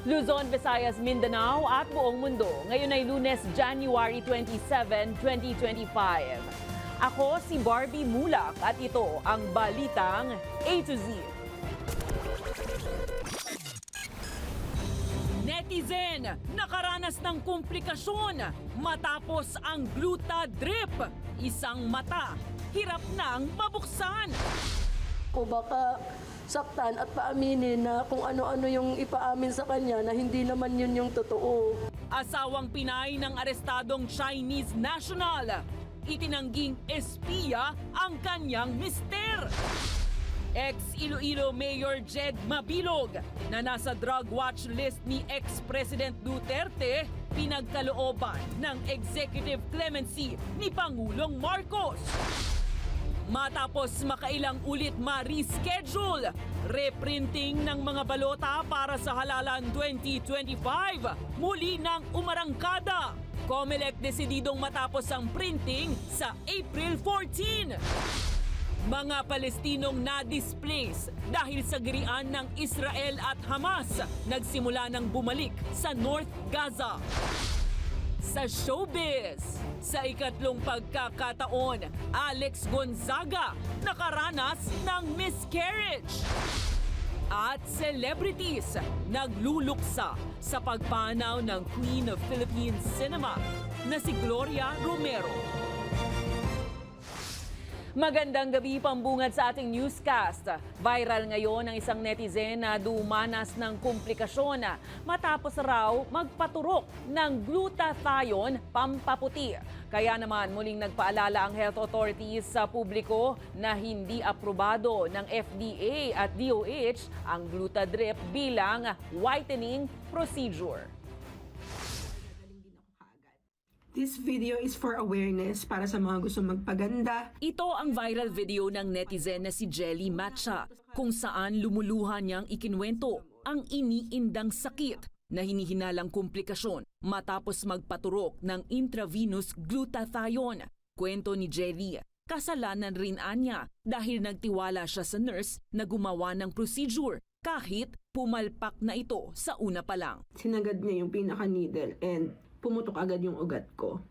Luzon, Visayas, Mindanao at buong mundo. Ngayon ay Lunes, January 27, 2025. Ako si Barbie Mulak at ito ang Balitang A to Z. Netizen, nakaranas ng komplikasyon matapos ang gluta drip. Isang mata, hirap nang mabuksan. O baka saktan at paaminin na kung ano-ano yung ipaamin sa kanya na hindi naman yun yung totoo. Asawang Pinay ng arestadong Chinese national. Itinangging espiya ang kanyang mister. Ex-Iloilo Mayor Jed Mabilog na nasa drug watch list ni ex-President Duterte, pinagkalooban ng executive clemency ni Pangulong Marcos. Matapos makailang ulit ma-reschedule, reprinting ng mga balota para sa halalan 2025, muli nang umarangkada. COMELEC desididong matapos ang printing sa April 14. Mga Palestinong na-displace dahil sa girian ng Israel at Hamas, nagsimula ng bumalik sa North Gaza. Sa showbiz, sa ikatlong pagkakataon, Alex Gonzaga nakaranas ng miscarriage. At celebrities nagluluksa sa pagpanaw ng Queen of Philippine Cinema na si Gloria Romero. Magandang gabi, pambungad sa ating newscast. Viral ngayon ang isang netizen na dumanas ng komplikasyon matapos raw magpaturok ng glutathione pampaputi. Kaya naman muling nagpaalala ang health authorities sa publiko na hindi aprobado ng FDA at DOH ang glutadrip bilang whitening procedure. This video is for awareness para sa mga gustong magpaganda. Ito ang viral video ng netizen na si Jelly Matcha, kung saan lumuluhan niyang ikinwento ang iniindang sakit na hinihinalang komplikasyon matapos magpaturok ng intravenous glutathione. Kwento ni Jelly, kasalanan rin anya dahil nagtiwala siya sa nurse na gumawa ng procedure kahit pumalpak na ito sa una pa lang. Sinagad niya yung pinaka-needle and pumutok agad yung ugat ko.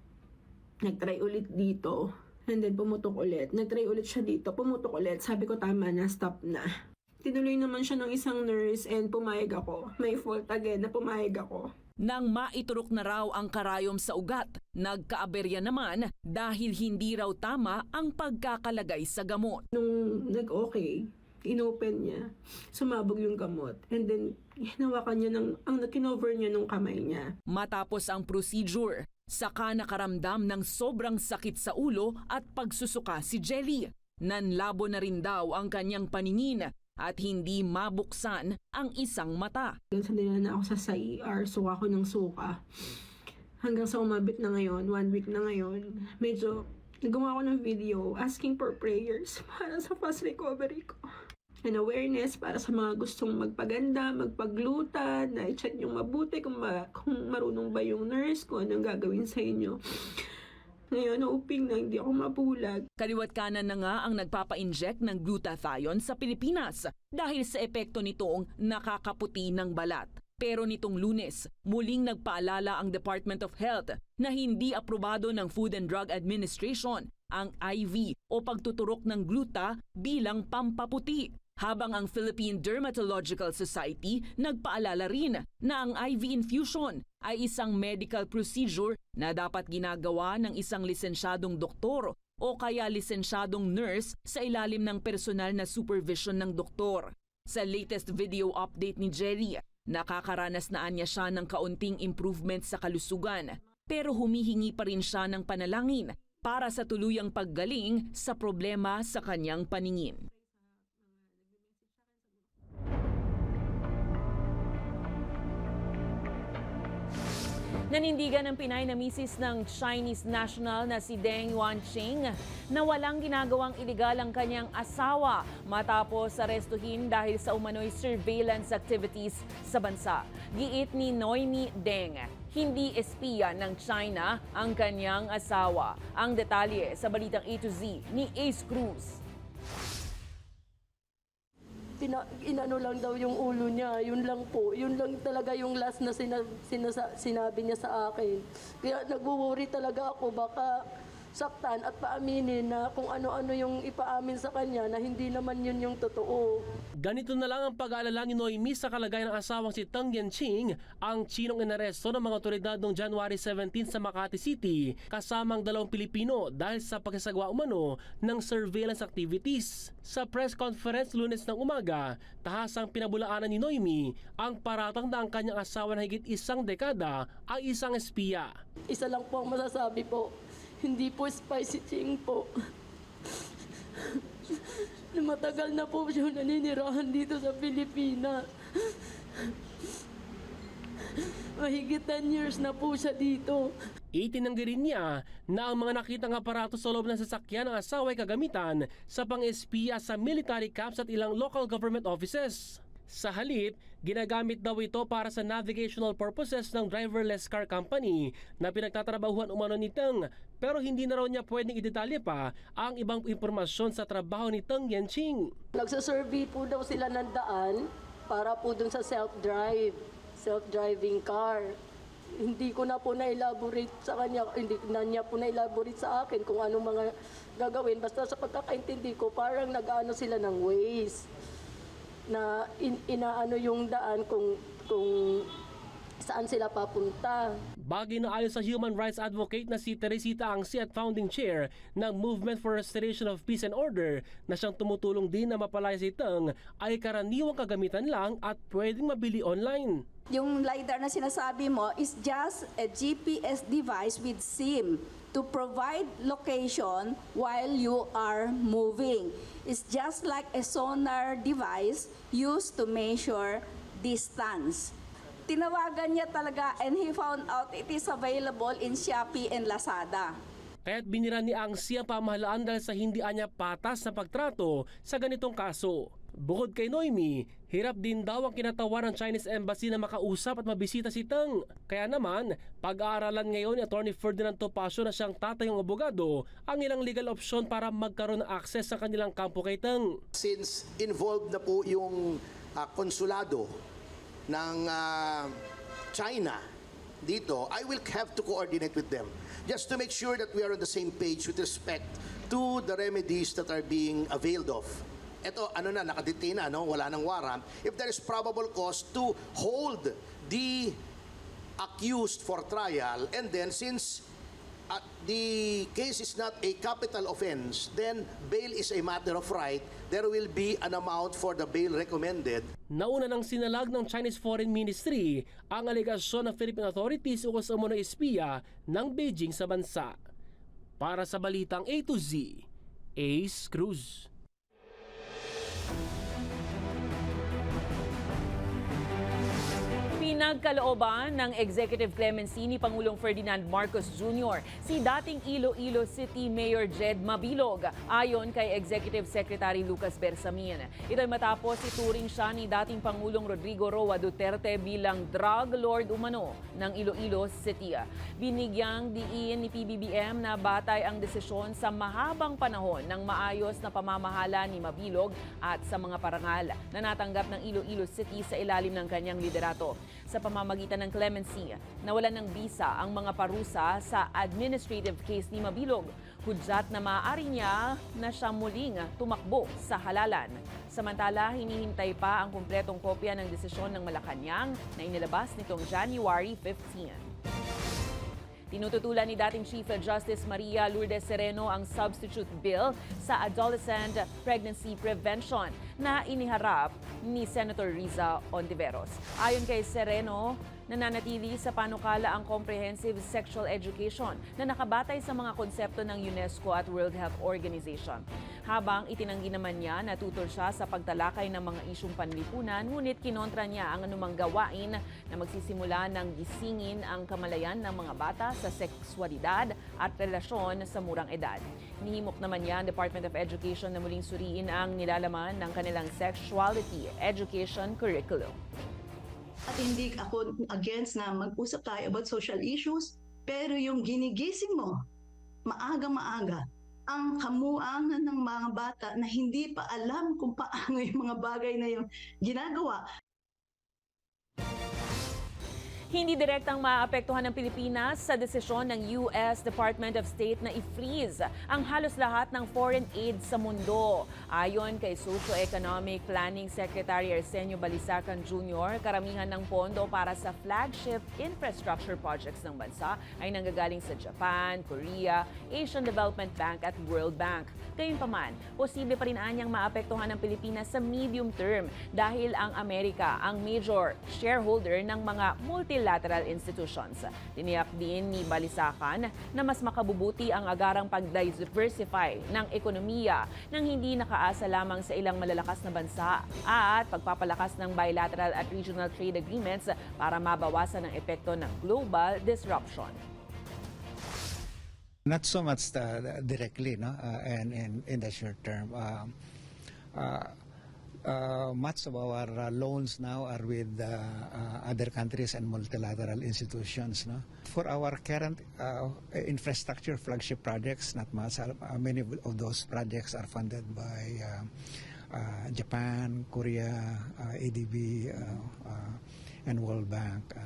Nagtry ulit dito, and then pumutok ulit. Nagtry ulit siya dito, pumutok ulit. Sabi ko tama na, stop na. Tinuloy naman siya ng isang nurse and pumayag ako. May fault again na pumayag ako. Nang maiturok na raw ang karayom sa ugat, nagkaaberya naman dahil hindi raw tama ang pagkakalagay sa gamot. Nung nag-okay, inopen niya, sumabog yung gamot. And then, hinawakan niya kinover niya nung kamay niya. Matapos ang procedure, saka nakaramdam ng sobrang sakit sa ulo at pagsusuka si Jelly. Nanlabo na rin daw ang kanyang paningin at hindi mabuksan ang isang mata. Sanila na ako sa ER, suka ko ng suka. Hanggang sa umabot na ngayon, 1 week na ngayon, medyo nagawa ko ng video asking for prayers para sa fast recovery ko. And awareness para sa mga gustong magpaganda, magpagluta, na i-check nyo mabuti kung marunong ba yung nurse, kung anong gagawin sa inyo. Ngayon, hoping na hindi ako mabulag. Kaliwat kanan na nga ang nagpapa-inject ng glutathione sa Pilipinas dahil sa epekto nitong nakakaputi ng balat. Pero nitong Lunes, muling nagpaalala ang Department of Health na hindi aprobado ng Food and Drug Administration ang IV o pagtuturok ng gluta bilang pampaputi. Habang ang Philippine Dermatological Society nagpaalala rin na ang IV infusion ay isang medical procedure na dapat ginagawa ng isang lisensyadong doktor o kaya lisensyadong nurse sa ilalim ng personal na supervision ng doktor. Sa latest video update ni Jerry, nakakaranas na anya siya ng kaunting improvement sa kalusugan, pero humihingi pa rin siya ng panalangin para sa tuluyang paggaling sa problema sa kanyang paningin. Nanindigan ng Pinay na misis ng Chinese national na si Deng Wanqing na walang ginagawang iligal ang kanyang asawa matapos arestuhin dahil sa umano'y surveillance activities sa bansa. Giit ni Noemi Deng, hindi espiya ng China ang kanyang asawa. Ang detalye sa Balitang A to Z ni Ace Cruz. inano lang daw yung ulo niya. Yun lang po. Yun lang talaga yung last na sinabi niya sa akin. Kaya nagwo-worry talaga ako baka saktan at paaminin na kung ano-ano yung ipaamin sa kanya na hindi naman yun yung totoo. Ganito na lang ang pag-aalala ni Noemi sa kalagayan ng asawang si Tang Yanqing, ang Chinong inaresto ng mga otoridad noong January 17 sa Makati City, kasamang 2 Pilipino dahil sa pagsasagawa umano ng surveillance activities. Sa press conference Lunes ng umaga, tahasang pinabulaanan ni Noemi ang paratang na ang kanyang asawa na higit 1 dekada ay isang espiya. Isa lang po ang masasabi po, hindi po spicy ching po. Matagal na po siya naninirahan dito sa Pilipinas. Mahigit 10 years na po siya dito. Itinanggi rin niya na ang mga nakitang aparato sa loob ng sasakyan ng asawa ay kagamitan sa pang-espiya sa military camps at ilang local government offices. Sa halip, ginagamit daw ito para sa navigational purposes ng driverless car company na pinagtatrabahuan umano ni Tang, pero hindi na raw niya pwedeng idetalye pa ang ibang impormasyon sa trabaho ni Tang Yanqing. Nagsasurvey po daw sila ng daan para po dun sa self-driving car. Hindi ko na po na-elaborate sa kanya, hindi na niya po na-elaborate sa akin kung anong mga gagawin. Basta sa pagkakaintindi ko, parang nag-ano sila ng ways na inaano yung daan kung saan sila papunta. Bagay na ayon sa human rights advocate na si Teresita Angsi at founding chair ng Movement for Restoration of Peace and Order na siyang tumutulong din na mapalaya si Tang ay karaniwang kagamitan lang at pwedeng mabili online. Yung LiDAR na sinasabi mo is just a GPS device with SIM to provide location while you are moving. It's just like a sonar device used to measure distance. Tinawagan niya talaga and he found out it is available in Shopee and Lazada. Kaya't binira ni Angsi ang pamahalaan dahil sa hindi anya patas na pagtrato sa ganitong kaso. Bukod kay Noemi, hirap din daw ang kinatawa ng Chinese Embassy na makausap at mabisita si Tang. Kaya naman, pag-aaralan ngayon ni Attorney Ferdinand Topacio na siyang tatayong abogado ang ilang legal option para magkaroon ng access sa kanilang kampo kay Tang. Since involved na po yung konsulado ng China dito, I will have to coordinate with them just to make sure that we are on the same page with respect to the remedies that are being availed of. Ito, nakadetain na, wala nang warrant. If there is probable cause to hold the accused for trial, and then since the case is not a capital offense, then bail is a matter of right. There will be an amount for the bail recommended. Nauna nang sinalag ng Chinese Foreign Ministry ang alegasyon ng Philippine authorities ukol sa umunong espiya ng Beijing sa bansa. Para sa Balitang A to Z, Ace Cruz. Pinagkalooban ng executive clemency ni Pangulong Ferdinand Marcos Jr. si dating Iloilo City Mayor Jed Mabilog ayon kay Executive Secretary Lucas Bersamin. Ito ay matapos ituring siya ni dating Pangulong Rodrigo Roa Duterte bilang drug lord umano ng Iloilo City. Binigyang diin ni PBBM na batay ang desisyon sa mahabang panahon ng maayos na pamamahala ni Mabilog at sa mga parangal na natanggap ng Iloilo City sa ilalim ng kanyang liderato. Sa pamamagitan ng clemency, nawalan ng bisa ang mga parusa sa administrative case ni Mabilog. Hudyat na maaari niya na siya muling tumakbo sa halalan. Samantala, hinihintay pa ang kumpletong kopya ng desisyon ng Malacanang na inilabas nitong January 15. Tinututulan ni dating Chief Justice Maria Lourdes Sereno ang substitute bill sa adolescent pregnancy prevention na iniharap ni Senator Riza Ontiveros. Ayon kay Sereno, nananatili sa panukala ang comprehensive sexual education na nakabatay sa mga konsepto ng UNESCO at World Health Organization. Habang itinanggi naman niya na tutol siya sa pagtalakay ng mga isyong panlipunan, ngunit kinontra niya ang anumang gawain na magsisimula ng gisingin ang kamalayan ng mga bata sa sexualidad at relasyon sa murang edad. Nihimok naman niya ang Department of Education na muling suriin ang nilalaman ng kanilang sexuality education curriculum. At hindi ako against na mag-usap tayo about social issues, pero yung ginigising mo, maaga-maaga, ang kamuangan ng mga bata na hindi pa alam kung paano yung mga bagay na yung ginagawa. Hindi direktang maapektuhan ng Pilipinas sa desisyon ng US Department of State na i-freeze ang halos lahat ng foreign aid sa mundo. Ayon kay Socio-Economic Planning Secretary Arsenio Balisacan Jr., karamihan ng pondo para sa flagship infrastructure projects ng bansa ay nanggagaling sa Japan, Korea, Asian Development Bank at World Bank. Gayunpaman, posible pa rin anyang maapektuhan ng Pilipinas sa medium term dahil ang Amerika ang major shareholder ng mga multilateral institutions. Tiniyak din ni Balisacan na mas makabubuti ang agarang pag-diversify ng ekonomiya nang hindi nakaasa lamang sa ilang malalakas na bansa at pagpapalakas ng bilateral at regional trade agreements para mabawasan ang epekto ng global disruption. Not so much directly, no, and in the short term. Much of our loans now are with other countries and multilateral institutions. No? For our current infrastructure flagship projects, not much. Many of those projects are funded by Japan, Korea, ADB, and World Bank.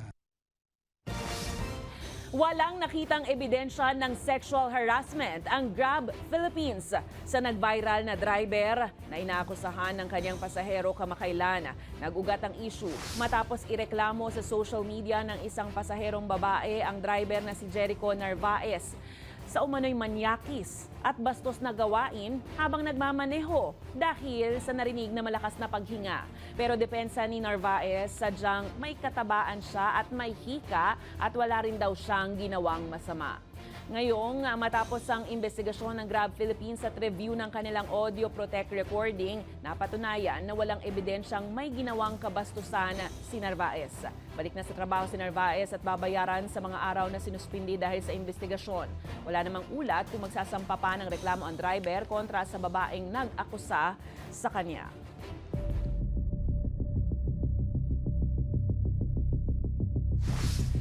Walang nakitang ebidensya ng sexual harassment ang Grab Philippines sa nag-viral na driver na inaakusahan ng kanyang pasahero kamakailan. Nag-ugat ang issue matapos ireklamo sa social media ng isang pasaherong babae ang driver na si Jericho Narvaez sa umano'y manyakis at bastos na gawain habang nagmamaneho dahil sa narinig na malakas na paghinga. Pero depensa ni Narvaez, sadyang may katabaan siya at may hika at wala rin daw siyang ginawang masama. Ngayong matapos ang investigasyon ng Grab Philippines at review ng kanilang audio protect recording, napatunayan na walang ebidensyang may ginawang kabastusan si Narvaez. Balik na sa trabaho si Narvaez at babayaran sa mga araw na sinuspindi dahil sa investigasyon. Wala namang ulat kung magsasampa pa ng reklamo ang driver kontra sa babaeng nag-akusa sa kanya.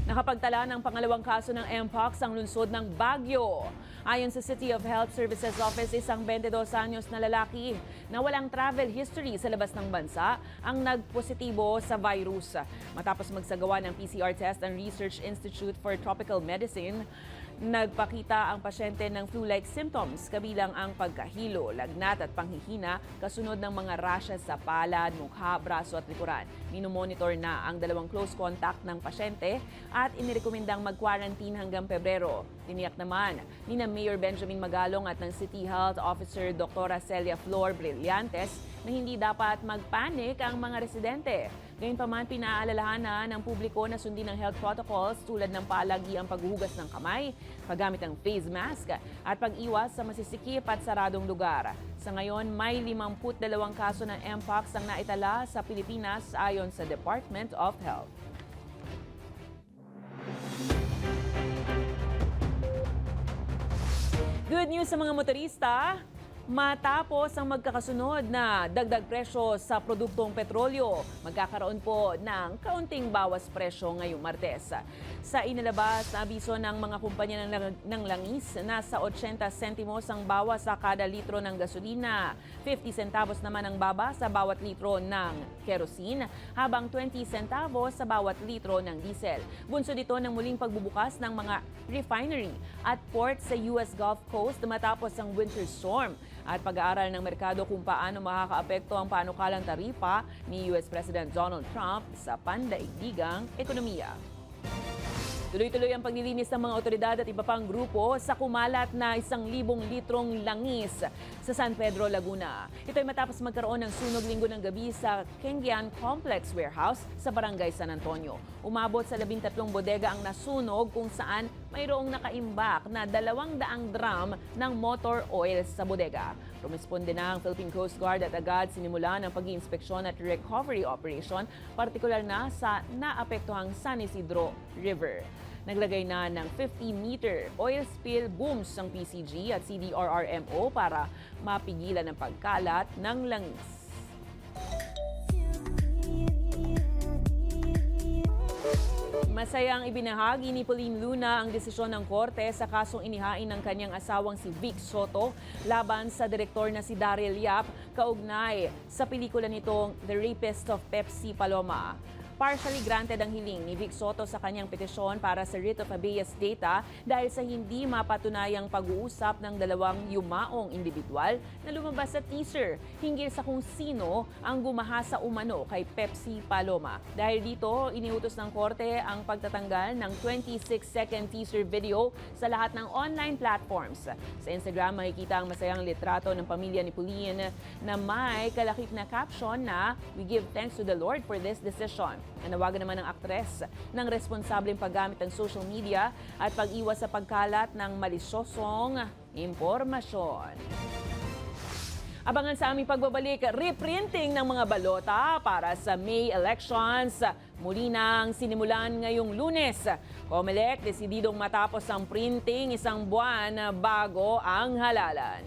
Nakapagtala ng pangalawang kaso ng Mpox ang lungsod ng Baguio. Ayon sa City of Health Services Office, isang 22 anyos na lalaki na walang travel history sa labas ng bansa ang nagpositibo sa virus. Matapos magsagawa ng PCR test ang Research Institute for Tropical Medicine, nagpakita ang pasyente ng flu-like symptoms kabilang ang pagkahilo, lagnat at panghihina kasunod ng mga rashes sa palad, mukha, braso at likuran. Minomonitor na ang dalawang close contact ng pasyente at inirekomendang mag-quarantine hanggang Pebrero. Tiniyak naman ni Mayor Benjamin Magalong at ng City Health Officer Dr. Celia Flor Brillantes na hindi dapat magpanik ang mga residente. Gayunpaman, pinaalalahanan ng publiko na sundin ang health protocols tulad ng palagiang paghuhugas ng kamay, paggamit ng face mask at pag-iwas sa masisikip at saradong lugar. Sa ngayon, may 52 kaso ng Mpox ang naitala sa Pilipinas ayon sa Department of Health. Good news sa mga motorista. Matapos ang magkakasunod na dagdag presyo sa produktong petrolyo, magkakaroon po ng kaunting bawas presyo ngayong Martes. Sa inilabas na abiso ng mga kumpanya ng langis, nasa 80 sentimos ang bawas sa kada litro ng gasolina, 50 centavos naman ang baba sa bawat litro ng kerosene, habang 20 centavos sa bawat litro ng diesel. Bunso dito ng muling pagbubukas ng mga refinery at port sa US Gulf Coast matapos ang winter storm at pag-aaral ng merkado kung paano makakaapekto ang panukalang taripa ni US President Donald Trump sa pandaigdigang ekonomiya. Tuloy-tuloy ang paglilinis ng mga otoridad at iba pang grupo sa kumalat na 1,000 litrong langis sa San Pedro, Laguna. Ito ay matapos magkaroon ng sunog linggo ng gabi sa Kengian Complex Warehouse sa Barangay San Antonio. Umabot sa 13 bodega ang nasunog kung saan mayroong nakaimbak na 200 drum ng motor oil sa bodega. Rumisponde na ang Philippine Coast Guard at agad sinimulan ang pag-iinspeksyon at recovery operation, partikular na sa naapektuhang San Isidro River. Naglagay na ng 50-meter oil spill booms ang PCG at CDRRMO para mapigilan ang pagkalat ng langis. Masayang ibinahagi ni Pauline Luna ang desisyon ng korte sa kasong inihain ng kanyang asawang si Vic Soto laban sa direktor na si Daryl Yap kaugnay sa pelikula nitong The Rapist of Pepsi Paloma. Partially granted ang hiling ni Vic Soto sa kanyang petisyon para sa writ of habeas data dahil sa hindi mapatunayang pag-uusap ng dalawang yumaong individual na lumabas sa teaser hinggil sa kung sino ang gumahasa umano kay Pepsi Paloma. Dahil dito, iniutos ng korte ang pagtatanggal ng 26-second teaser video sa lahat ng online platforms. Sa Instagram, makikita ang masayang litrato ng pamilya ni Pauline na may kalakip na caption na "We give thanks to the Lord for this decision." Nanawagan naman ng aktres ng responsableng paggamit ng social media at pag-iwas sa pagkalat ng malisyosong impormasyon. Abangan sa aming pagbabalik, reprinting ng mga balota para sa May elections. Muli nang sinimulan ngayong Lunes. COMELEC desididong matapos ang printing isang buwan bago ang halalan.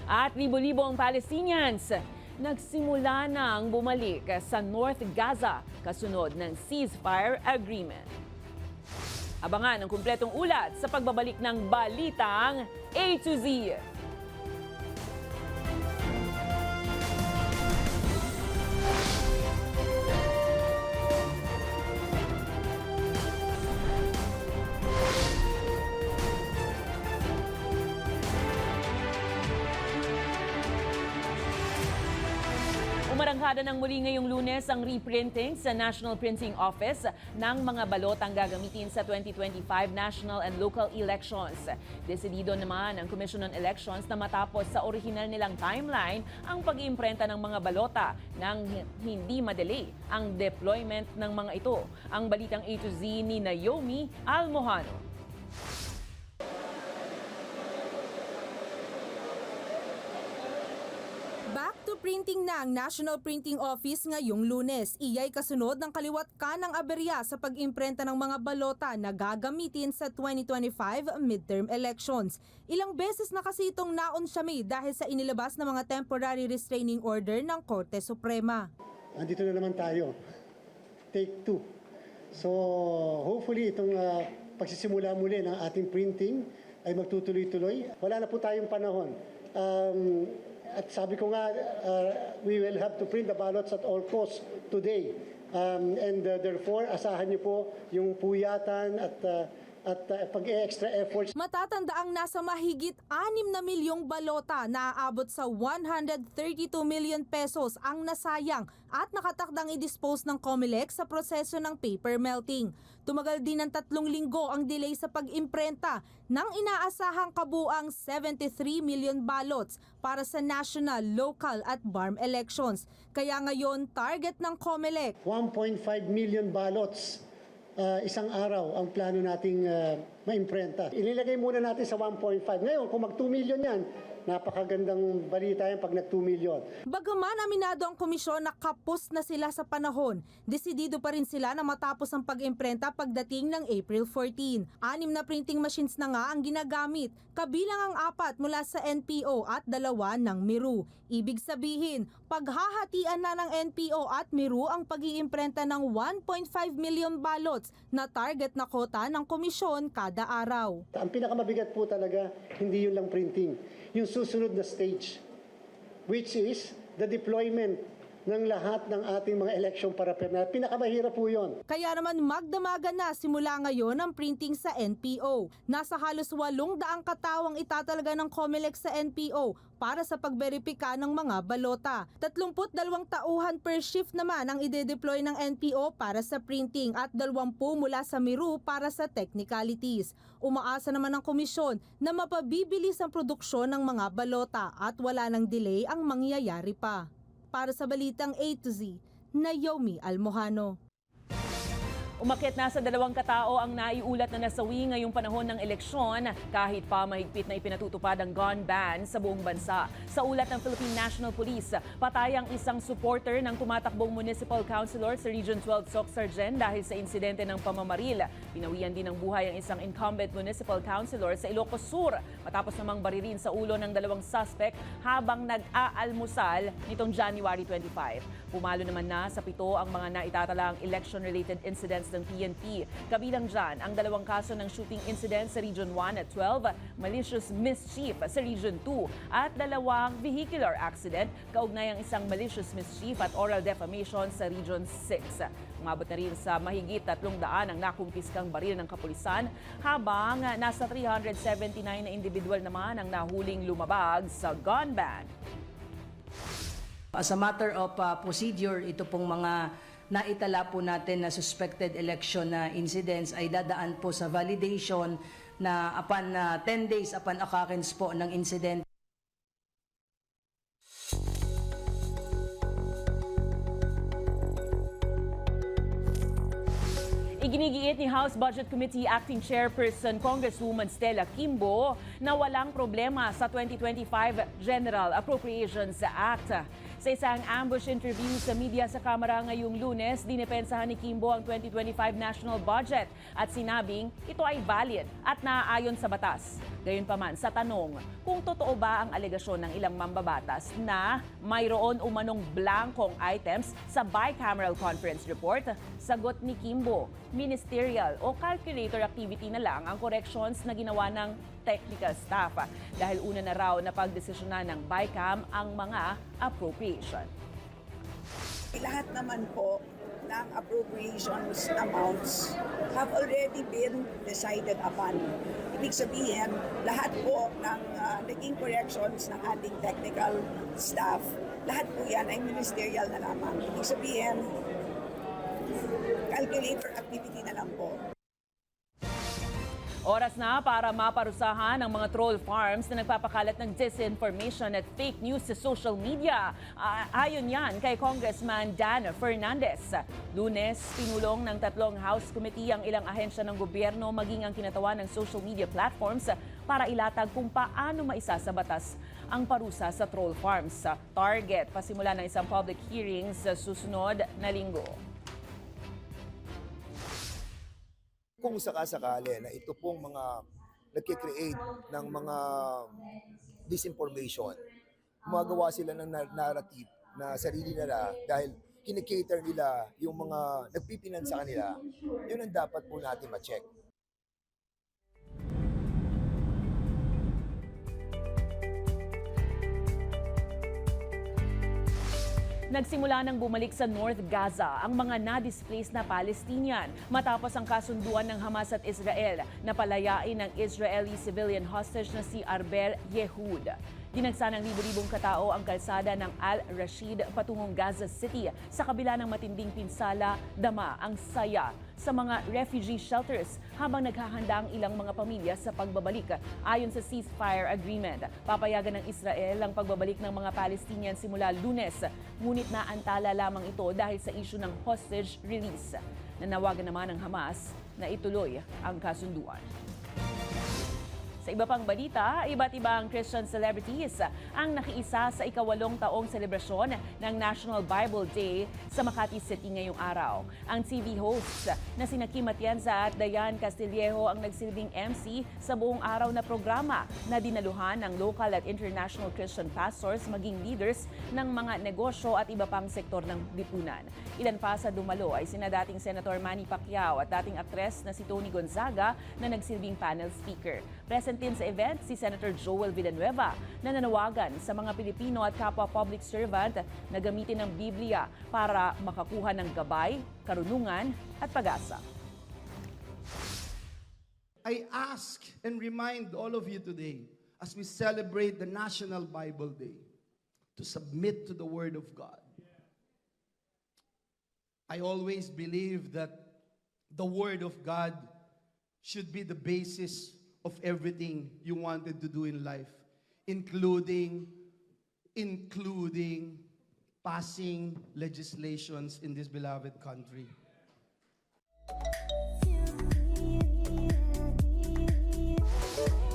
At libo-libo ang Palestinians nagsimula nang bumalik sa North Gaza kasunod ng ceasefire agreement. Abangan ang kumpletong ulat sa pagbabalik ng Balitang A to Z. Umarangkada ng muli ngayong Lunes ang reprinting sa National Printing Office ng mga balotang gagamitin sa 2025 national and local elections. Desidido naman ang Commission on Elections na matapos sa orihinal nilang timeline ang pag-iimprenta ng mga balota nang hindi madelay ang deployment ng mga ito. Ang Balitang A to Z ni Naomi Almohano. Back to printing na ang National Printing Office ngayong Lunes. Iyay kasunod ng kaliwat kanang aberya sa pag-imprenta ng mga balota na gagamitin sa 2025 midterm elections. Ilang beses na kasi itong naunsyami dahil sa inilabas na mga temporary restraining order ng Korte Suprema. Andito na naman tayo. Take 2. So hopefully itong pagsisimula muli ng ating printing ay magtutuloy-tuloy. Wala na po tayong panahon. At sabi ko nga, we will have to print the ballots at all costs today. And therefore, asahan niyo po yung puyatan at pag-extra efforts. Matatandaang nasa mahigit 6 na milyong balota na aabot sa 132 million pesos ang nasayang at nakatakdang i-dispose ng COMELEC sa proseso ng paper melting. Tumagal din ng 3 linggo ang delay sa pag-imprenta ng inaasahang kabuang 73 million ballots para sa national, local at BARM elections. Kaya ngayon, target ng COMELEC 1.5 million ballots isang araw ang plano nating maimprenta. Ililagay muna natin sa 1.5. Ngayon, kung mag 2 million yan, napakagandang balita yan pag nag 2 million. Bagaman aminado ang komisyon na kapos na sila sa panahon, desidido pa rin sila na matapos ang pag-imprenta pagdating ng April 14. 6 na printing machines na nga ang ginagamit, kabilang ang 4 mula sa NPO at 2 ng Miru. Ibig sabihin, paghahatian na ng NPO at Miru ang pag-iimprenta ng 1.5 million ballots na target na kota ng komisyon kada araw. Ang pinakamabigat po talaga, hindi yun lang printing. Yung susunod na stage, which is the deployment ng lahat ng ating mga election paraphernalia. Pinakamahirap po yun. Kaya naman magdamagan na simula ngayon ang printing sa NPO. Nasa halos 800 katawang itatalaga ng COMELEC sa NPO para sa pagberipika ng mga balota. 32 tauhan per shift naman ang ide-deploy ng NPO para sa printing at 20 mula sa Miru para sa technicalities. Umaasa naman ang komisyon na mapabibilis ang produksyon ng mga balota at wala ng delay ang mangyayari pa. Para sa Balitang A to Z, Naomi Almohano. Umakyat na sa 2 katao ang naiulat na nasawi ngayong panahon ng eleksyon kahit pa mahigpit na ipinatutupad ang gun ban sa buong bansa. Sa ulat ng Philippine National Police, patay ang isang supporter ng tumatakbong municipal councilor sa Region 12 Soc-Sargen dahil sa insidente ng pamamaril. Pinawian din ng buhay ang isang incumbent municipal councilor sa Ilocos Sur matapos namang baririn sa ulo ng 2 suspect habang nag-aalmusal nitong January 25. Pumalo naman na sa 7 ang mga naitatalang election-related incidents details ng PNP. Kabilang dyan ang 2 kaso ng shooting incident sa Region 1 at 12, malicious mischief sa Region 2 at 2 vehicular accident kaugnayang isang malicious mischief at oral defamation sa Region 6. Umabot na rin sa mahigit 300 ang nakumpiskang baril ng kapulisan habang nasa 379 na individual naman ang nahuling lumabag sa gun ban. As a matter of procedure, ito pong mga naitala po natin na suspected election incidents ay dadaan po sa validation na upon 10 days upon occurrence po ng incident. Iginigiit ni House Budget Committee Acting Chairperson Congresswoman Stella Quimbo na walang problema sa 2025 General Appropriations Act. Sa isang ambush interview sa media sa Kamara ngayong Lunes, dinipensahan ni Quimbo ang 2025 national budget at sinabing ito ay valid at naaayon sa batas. Gayunpaman, sa tanong kung totoo ba ang alegasyon ng ilang mambabatas na mayroon umanong blankong items sa bicameral conference report, sagot ni Quimbo, ministerial o calculator activity na lang ang corrections na ginawa ng technical staff dahil una na raw na pagdesisyonan ng BICAM ang mga appropriation. Lahat naman po ng appropriations amounts have already been decided upon. Ibig sabihin, lahat po ng naging corrections ng ating technical staff, lahat po yan ay ministerial na lamang. Ibig sabihin, calculator activity na lang po. Oras na para maparusahan ang mga troll farms na nagpapakalat ng disinformation at fake news sa social media. Ayon yan kay Congressman Dan Fernandez. Lunes, pinulong ng 3 House Committee ang ilang ahensya ng gobyerno maging ang kinatawan ng social media platforms para ilatag kung paano maisa sa batas ang parusa sa troll farms. Target, pasimula ng isang public hearings sa susunod na linggo. Kung sakasakali na ito pong mga nagkikreate ng mga disinformation, gumagawa sila ng narrative na sarili nila dahil kinikater nila yung mga nagpipinansa kanila, yun ang dapat po natin ma-check. Nagsimula nang bumalik sa North Gaza ang mga na-displaced na Palestinian matapos ang kasunduan ng Hamas at Israel na palayain ng Israeli civilian hostage na si Arbel Yehud. Dinagsa ng libo-libong katao ang kalsada ng Al-Rashid patungong Gaza City sa kabila ng matinding pinsala, dama ang saya sa mga refugee shelters habang naghahanda ang ilang mga pamilya sa pagbabalik. Ayon sa ceasefire agreement, papayagan ng Israel ang pagbabalik ng mga Palestinian simula Lunes, ngunit naantala lamang ito dahil sa issue ng hostage release. Nanawagan naman ng Hamas na ituloy ang kasunduan. Sa iba pang balita, iba't ibang Christian celebrities ang nakiisa sa ika-8 taong selebrasyon ng National Bible Day sa Makati City ngayong araw. Ang TV hosts na sina Kim Atienza at Dayan Castillejo ang nagsilbing MC sa buong araw na programa na dinaluhan ng local at international Christian pastors maging leaders ng mga negosyo at iba pang sektor ng lipunan. Ilan pa sa dumalo ay sina dating Senator Manny Pacquiao at dating aktres na si Tony Gonzaga na nagsilbing panel speaker. Present din sa event si Senator Joel Villanueva na nanawagan sa mga Pilipino at kapwa public servant na gamitin ang Biblia para makakuha ng gabay, karunungan at pag-asa. I ask and remind all of you today as we celebrate the National Bible Day to submit to the Word of God. I always believe that the Word of God should be the basis of everything you wanted to do in life, including passing legislations in this beloved country.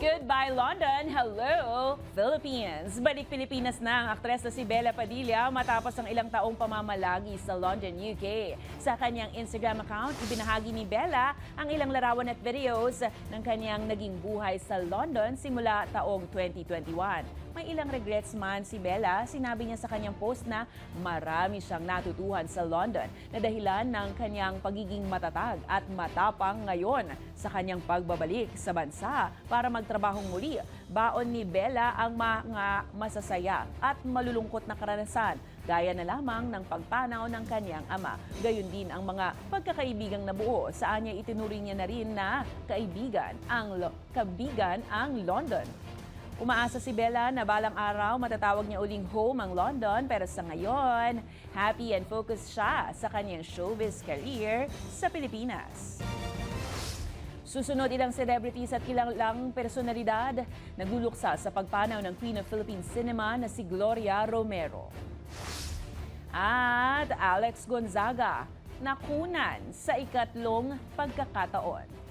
Goodbye London, hello Philippines! Balik Pilipinas na ang aktres na si Bella Padilla matapos ang ilang taong pamamalagi sa London, UK. Sa kanyang Instagram account, ibinahagi ni Bella ang ilang larawan at videos ng kanyang naging buhay sa London simula taong 2021. May ilang regrets man si Bella. Sinabi niya sa kanyang post na marami siyang natutuhan sa London na dahilan ng kanyang pagiging matatag at matapang ngayon sa kanyang pagbabalik sa bansa para magtrabahong muli. Baon ni Bella ang mga masasaya at malulungkot na karanasan, gaya na lamang ng pagpanaw ng kanyang ama. Gayon din ang mga pagkakaibigang nabuo. Saan niya itinuring niya na rin na kabigan ang London. Umaasa si Bella na balang araw matatawag niya uling home ang London, pero sa ngayon, happy and focused siya sa kanyang showbiz career sa Pilipinas. Susunod, ilang celebrities at kilalang personalidad nagluluksa sa pagpanaw ng Queen of Philippine Cinema na si Gloria Romero. At Alex Gonzaga, nakunan sa ikatlong pagkakataon.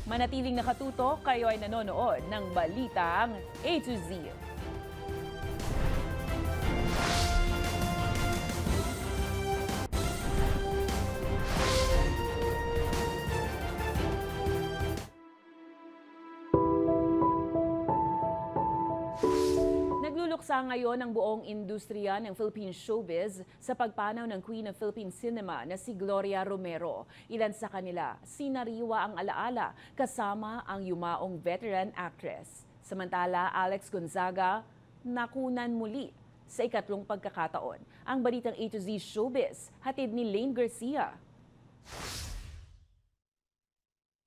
Manatiling nakatutok, kayo ay nanonood ng Balitang A to Z. Nagluluksa ngayon ang buong industriya ng Philippine showbiz sa pagpanaw ng Queen of Philippine Cinema na si Gloria Romero. Ilan sa kanila, sinariwa ang alaala kasama ang yumaong veteran actress. Samantala, Alex Gonzaga nakunan muli sa ikatlong pagkakataon. Ang Balitang A to Z Showbiz, hatid ni Lane Garcia.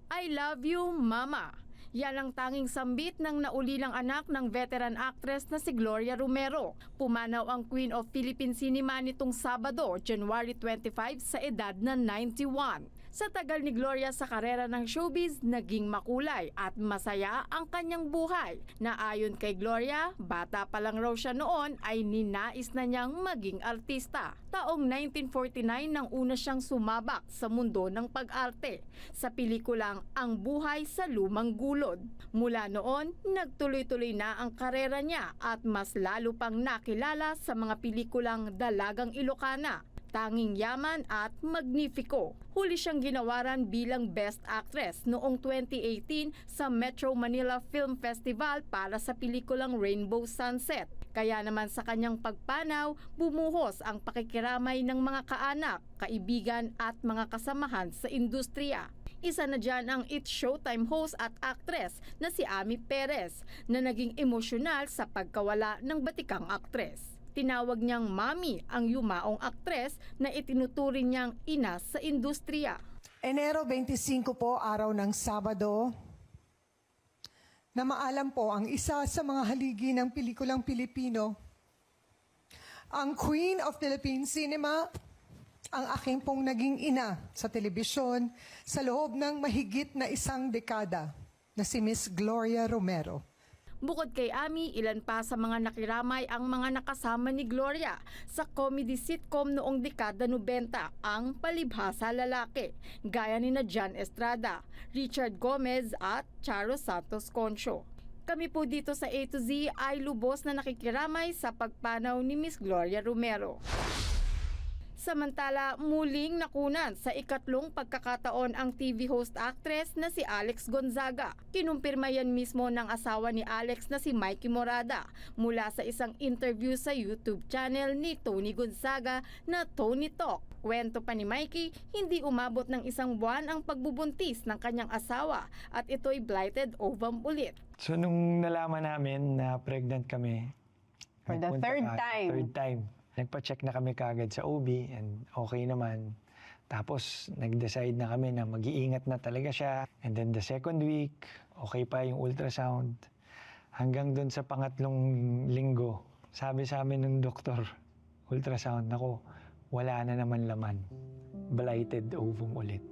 I love you, Mama. Yan ang tanging sambit ng naulilang anak ng veteran actress na si Gloria Romero. Pumanaw ang Queen of Philippine Cinema nitong Sabado, January 25 sa edad na 91. Sa tagal ni Gloria sa karera ng showbiz, naging makulay at masaya ang kanyang buhay. Na ayon kay Gloria, bata pa lang raw siya noon ay ninais na niyang maging artista. Taong 1949 nang una siyang sumabak sa mundo ng pag-arte sa pelikulang Ang Buhay sa Lumang Gulod. Mula noon, nagtuloy-tuloy na ang karera niya at mas lalo pang nakilala sa mga pelikulang Dalagang Ilocana, Tanging Yaman at Magnifico. Huli siyang ginawaran bilang Best Actress noong 2018 sa Metro Manila Film Festival para sa pelikulang Rainbow Sunset. Kaya naman sa kanyang pagpanaw, bumuhos ang pakikiramay ng mga kaanak, kaibigan at mga kasamahan sa industriya. Isa na dyan ang It's Showtime host at actress na si Ami Perez na naging emosyonal sa pagkawala ng batikang aktres. Tinawag niyang mami ang yumaong aktres na itinuturing niyang ina sa industriya. Enero 25 po, araw ng Sabado, na maalam po ang isa sa mga haligi ng pelikulang Pilipino, ang Queen of Philippine Cinema, ang aking pong naging ina sa telebisyon sa loob ng mahigit na isang dekada na si Miss Gloria Romero. Bukod kay Ami, ilan pa sa mga nakiramay ang mga nakasama ni Gloria sa comedy sitcom noong dekada 90, ang Palibhasa Lalaki, gaya ni John Estrada, Richard Gomez at Charo Santos Concho. Kami po dito sa A to Z ay lubos na nakikiramay sa pagpanaw ni Miss Gloria Romero. Samantala, muling nakunan sa ikatlong pagkakataon ang TV host actress na si Alex Gonzaga. Kinumpirma yan mismo ng asawa ni Alex na si Mikey Morada mula sa isang interview sa YouTube channel ni Tony Gonzaga na Tony Talk. Kwento pa ni Mikey, hindi umabot ng isang buwan ang pagbubuntis ng kanyang asawa at ito'y blighted ovum ulit. So nung nalaman namin na pregnant kami, for the third time, nagpa-check na kami kagad sa OB and okay naman. Tapos nag-decide na kami na mag-iingat na talaga siya. And then the second week, okay pa yung ultrasound. Hanggang dun sa pangatlong linggo, sabi sa amin ng doktor, ultrasound, ako, wala na naman laman. Blighted ovum ulit.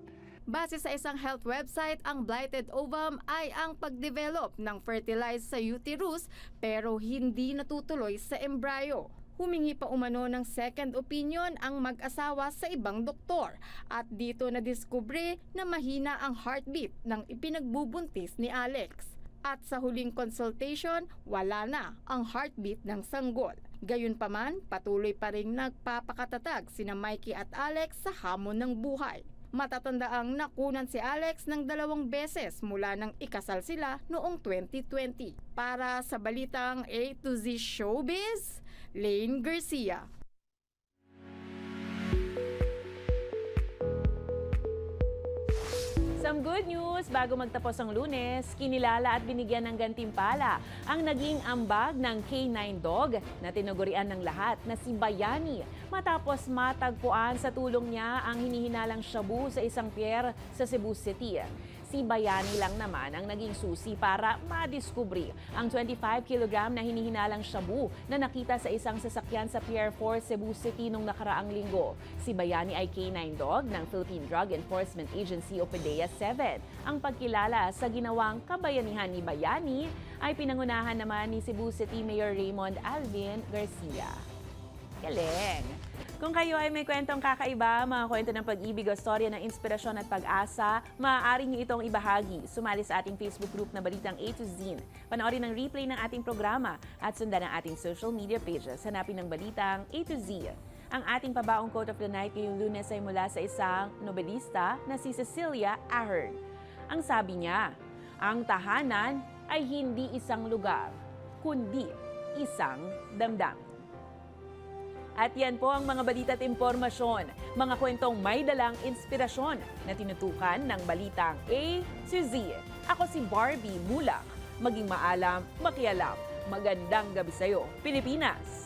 Base sa isang health website, ang blighted ovum ay ang pagdevelop ng fertilized sa uterus pero hindi natutuloy sa embryo. Humingi pa umano ng second opinion ang mag-asawa sa ibang doktor at dito nadiskubre na mahina ang heartbeat ng ipinagbubuntis ni Alex. At sa huling consultation, wala na ang heartbeat ng sanggol. Gayunpaman, patuloy pa rin nagpapakatatag sina Mikey at Alex sa hamon ng buhay. Matatandaang nakunan si Alex ng 2 beses mula nang ikasal sila noong 2020. Para sa balitang A to Z Showbiz, Lane Garcia. Some good news bago magtapos ang Lunes, kinilala at binigyan ng gantimpala ang naging ambag ng K9 dog na tinugurian ng lahat na si Bayani matapos matagpuan sa tulong niya ang hinihinalang shabu sa isang pier sa Cebu City. Si Bayani lang naman ang naging susi para madiskubre ang 25 kg na hinihinalang shabu na nakita sa isang sasakyan sa Pier 4 Cebu City nung nakaraang linggo. Si Bayani ay K9 dog ng Philippine Drug Enforcement Agency o PDEA 7. Ang pagkilala sa ginawang kabayanihan ni Bayani ay pinangunahan naman ni Cebu City Mayor Raymond Alvin Garcia. Galing! Kung kayo ay may kwentong kakaiba, mga kwento ng pag-ibig o storya ng inspirasyon at pag-asa, maaari niyo itong ibahagi. Sumali sa ating Facebook group na Balitang A to Z. Panoorin ang replay ng ating programa at sundan ang ating social media pages. Hanapin ang Balitang A to Z. Ang ating pabaong quote of the night ngayong Lunes ay mula sa isang nobelista na si Cecilia Ahern. Ang sabi niya, ang tahanan ay hindi isang lugar, kundi isang damdamin. At yan po ang mga balita at impormasyon, mga kwentong may dalang inspirasyon na tinutukan ng Balitang A to Z. Ako si Barbie Mulak. Maging maalam, makialam. Magandang gabi sa'yo, Pilipinas!